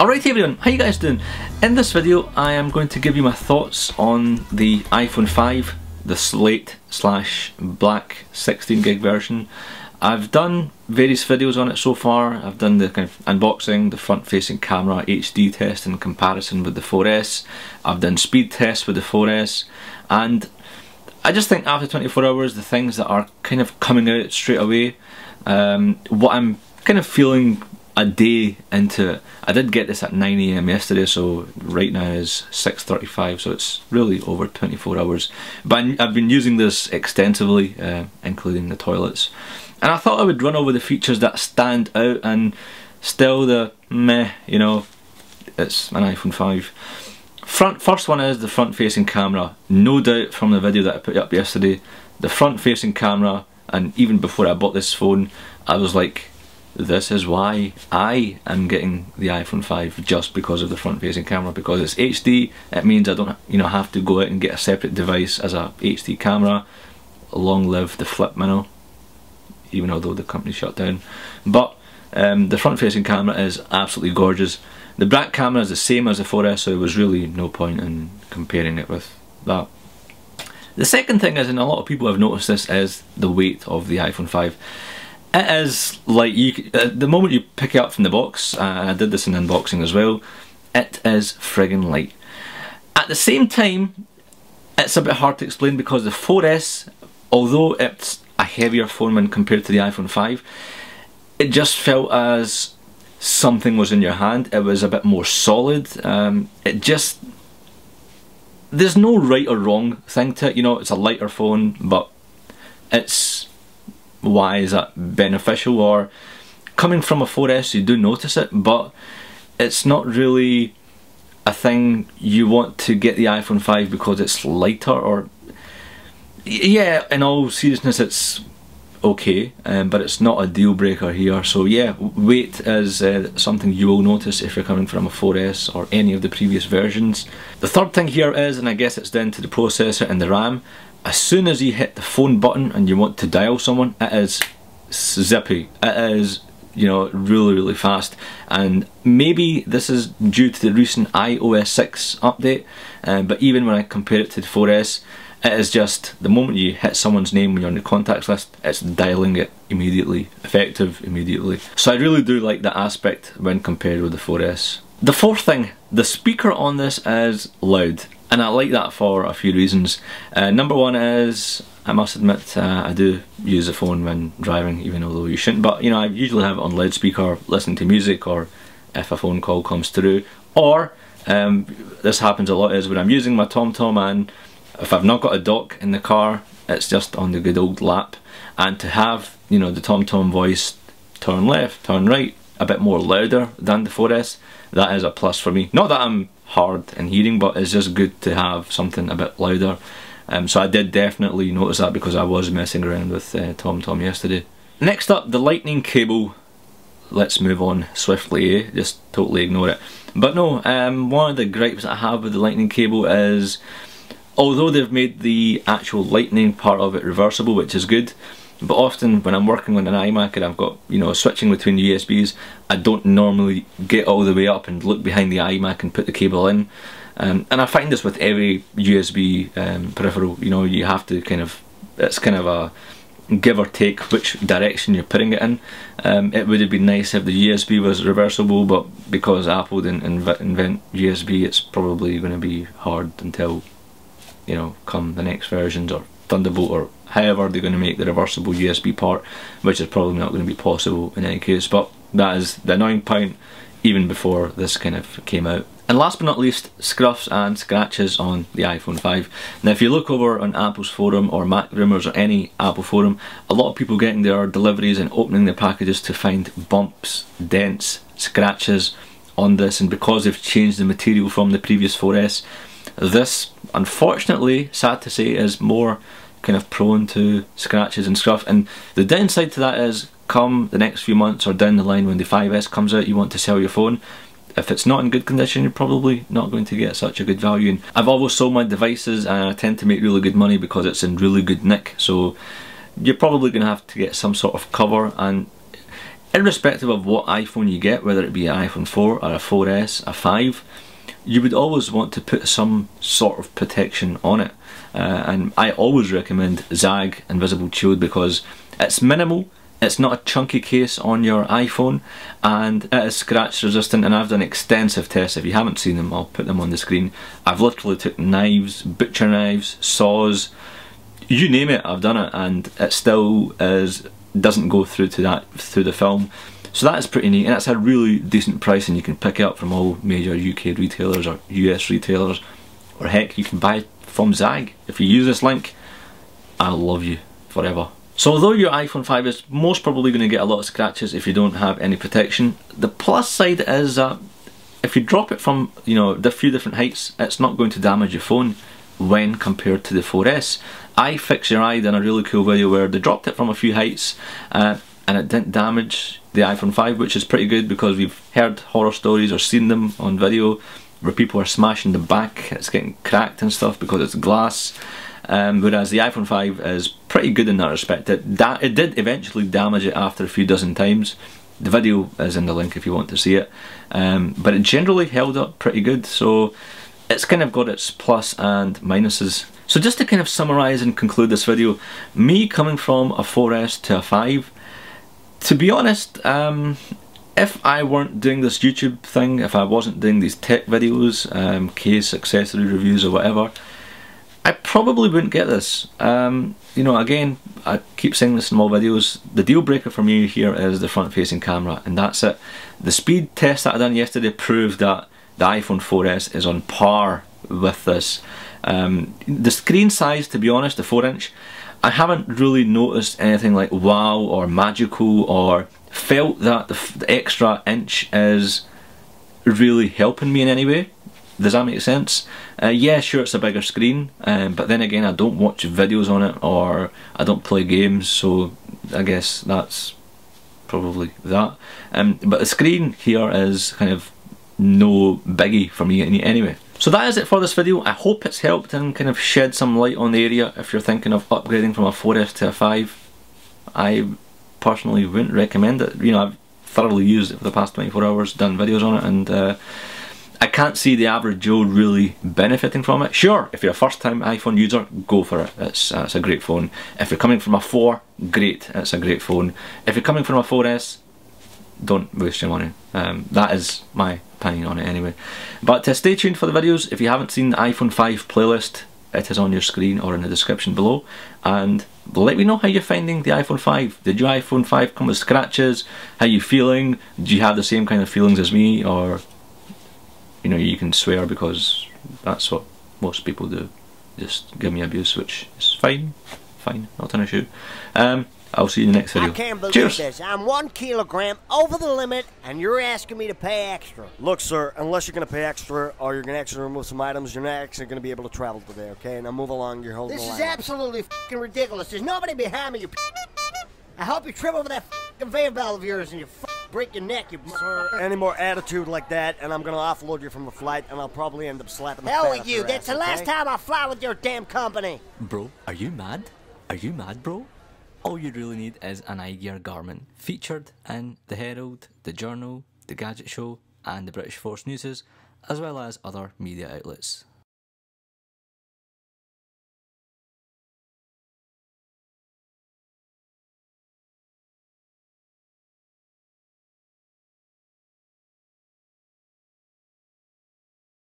Alright everyone, how you guys doing? In this video I am going to give you my thoughts on the iPhone 5, the slate / black 16 gig version. I've done various videos on it so far. I've done the kind of unboxing, the front facing camera HD test in comparison with the 4S. I've done speed tests with the 4S, and I just think after 24 hours the things that are kind of coming out straight away, what I'm kind of feeling a day into it. I did get this at 9 AM yesterday, so right now is 6:35, so it's really over 24 hours. But I've been using this extensively, including the toilets. And I thought I would run over the features that stand out and still the meh, you know, it's an iPhone 5. First one is the front facing camera. No doubt from the video that I put up yesterday, the front facing camera, and even before I bought this phone, I was like, this is why I am getting the iPhone 5, just because of the front facing camera, because it's HD. It means I don't, you know, have to go out and get a separate device as a HD camera. Long live the flip minnow, even although the company shut down. But the front facing camera is absolutely gorgeous. The back camera is the same as the 4S, so there was really no point in comparing it with that. The second thing is, and a lot of people have noticed this, is the weight of the iPhone 5. It is like, the moment you pick it up from the box, and I did this in unboxing as well, it is friggin' light. At the same time, it's a bit hard to explain because the 4S, although it's a heavier phone when compared to the iPhone 5, it just felt as something was in your hand. It was a bit more solid. It just, there's no right or wrong thing to it, you know. It's a lighter phone, but it's, why is that beneficial? Or coming from a 4S, you do notice it, but it's not really a thing you want to get the iPhone 5 because it's lighter. Or yeah, in all seriousness, it's okay, but it's not a deal breaker here. So yeah, weight is something you will notice if you're coming from a 4S or any of the previous versions. The third thing here is, and I guess it's down to the processor and the RAM, as soon as you hit the phone button and you want to dial someone, it is zippy. It is, you know, really fast. And maybe this is due to the recent iOS 6 update, but even when I compare it to the 4S, it is just, the moment you hit someone's name when you're on the contacts list, it's dialing it immediately, effective immediately. So I really do like that aspect when compared with the 4S. The fourth thing, the speaker on this is loud, and I like that for a few reasons. Number one is, I must admit, I do use the phone when driving, even although you shouldn't, but you know, I usually have it on loudspeaker, listening to music, or if a phone call comes through, or this happens a lot, is when I'm using my TomTom and if I've not got a dock in the car, it's just on the good old lap, and to have, you know, the TomTom voice, turn left, turn right, a bit more louder than the 4S, that is a plus for me. Not that I'm hard in hearing, but it's just good to have something a bit louder. So I did definitely notice that because I was messing around with TomTom yesterday. Next up, the lightning cable. Let's move on swiftly, just totally ignore it. But no, one of the gripes I have with the lightning cable is, although they've made the actual lightning part of it reversible, which is good, but often when I'm working on an iMac and I've got, you know, switching between USBs, I don't normally get all the way up and look behind the iMac and put the cable in. And I find this with every USB peripheral, you know, you have to kind of, it's kind of a give or take which direction you're putting it in. It would have been nice if the USB was reversible, but because Apple didn't invent USB, it's probably going to be hard until, you know, come the next versions, or Thunderbolt, or however they're going to make the reversible USB part, which is probably not going to be possible in any case. But that is the annoying point even before this kind of came out. And last but not least, scuffs and scratches on the iPhone 5. Now if you look over on Apple's forum or Mac Rumours or any Apple forum, a lot of people getting their deliveries and opening their packages to find bumps, dents, scratches on this, and because they've changed the material from the previous 4S, this, unfortunately, sad to say, is more kind of prone to scratches and scuff. And the downside to that is, come the next few months or down the line when the 5S comes out, you want to sell your phone, if it's not in good condition, you're probably not going to get such a good value. And I've always sold my devices and I tend to make really good money because it's in really good nick, so you're probably going to have to get some sort of cover. And irrespective of what iPhone you get, whether it be an iPhone 4 or a 4S, a 5, you would always want to put some sort of protection on it. And I always recommend Zag Invisible Shield because it's minimal, it's not a chunky case on your iPhone, and it is scratch resistant, and I've done extensive tests. If you haven't seen them, I'll put them on the screen. I've literally took knives, butcher knives, saws, you name it, I've done it, and it still doesn't go through the film. So that is pretty neat, and it's a really decent price, and you can pick it up from all major UK retailers or US retailers, or heck, you can buy it from Zag. If you use this link, I'll love you forever. So although your iPhone 5 is most probably going to get a lot of scratches if you don't have any protection, the plus side is that if you drop it from, you know, a few different heights, it's not going to damage your phone when compared to the 4S. FlickR done a really cool video where they dropped it from a few heights and it didn't damage the iPhone 5, which is pretty good because we've heard horror stories or seen them on video where people are smashing the back, it's getting cracked and stuff because it's glass. Whereas the iPhone 5 is pretty good in that respect. It did eventually damage it after a few dozen times. The video is in the link if you want to see it. But it generally held up pretty good, so it's kind of got its plus and minuses. So just to kind of summarise and conclude this video, me coming from a 4S to a 5, to be honest, if I weren't doing this YouTube thing, if I wasn't doing these tech videos, case, accessory reviews or whatever, I probably wouldn't get this. You know, again, I keep saying this in all videos, the deal breaker for me here is the front facing camera, and that's it. The speed test that I done yesterday proved that the iPhone 4S is on par with this. The screen size, to be honest, the 4-inch, I haven't really noticed anything like wow or magical or felt that the extra inch is really helping me in any way. Does that make sense? Yeah, sure, it's a bigger screen, but then again, I don't watch videos on it or I don't play games, so I guess that's probably that. But the screen here is kind of no biggie for me anyway. So that is it for this video. I hope it's helped and kind of shed some light on the area if you're thinking of upgrading from a 4S to a 5. I personally wouldn't recommend it. You know, I've thoroughly used it for the past 24 hours, done videos on it, and I can't see the average Joe really benefiting from it. Sure, if you're a first time iPhone user, go for it. It's a great phone. If you're coming from a 4, great, it's a great phone. If you're coming from a 4S, don't waste your money. That is my opinion on it anyway. But stay tuned for the videos. If you haven't seen the iPhone 5 playlist, it is on your screen or in the description below. And let me know how you're finding the iPhone 5. Did your iPhone 5 come with scratches? How you feeling? Do you have the same kind of feelings as me? Or, you know, you can swear because that's what most people do. Just give me abuse, which is fine. Fine, not an issue. I'll see you in the next video. I can't believe Cheers. this. I'm 1 kilogram over the limit, and you're asking me to pay extra. Look, sir, unless you're going to pay extra or you're going to actually remove some items, you're not actually going to be able to travel today, okay? Now move along, you're holding This the is line. absolutely f***ing ridiculous. There's nobody behind me, you I hope you trip over that conveyor belt of yours and you break your neck, you Sir, any more attitude like that, and I'm going to offload you from the flight, and I'll probably end up slapping the Hell fat with off you. your That's ass, the last okay? time I fly with your damn company. Bro, are you mad? Are you mad, bro? All you really need is an iGear garment, featured in the Herald, the Journal, the Gadget Show and the British Force Newses, as well as other media outlets.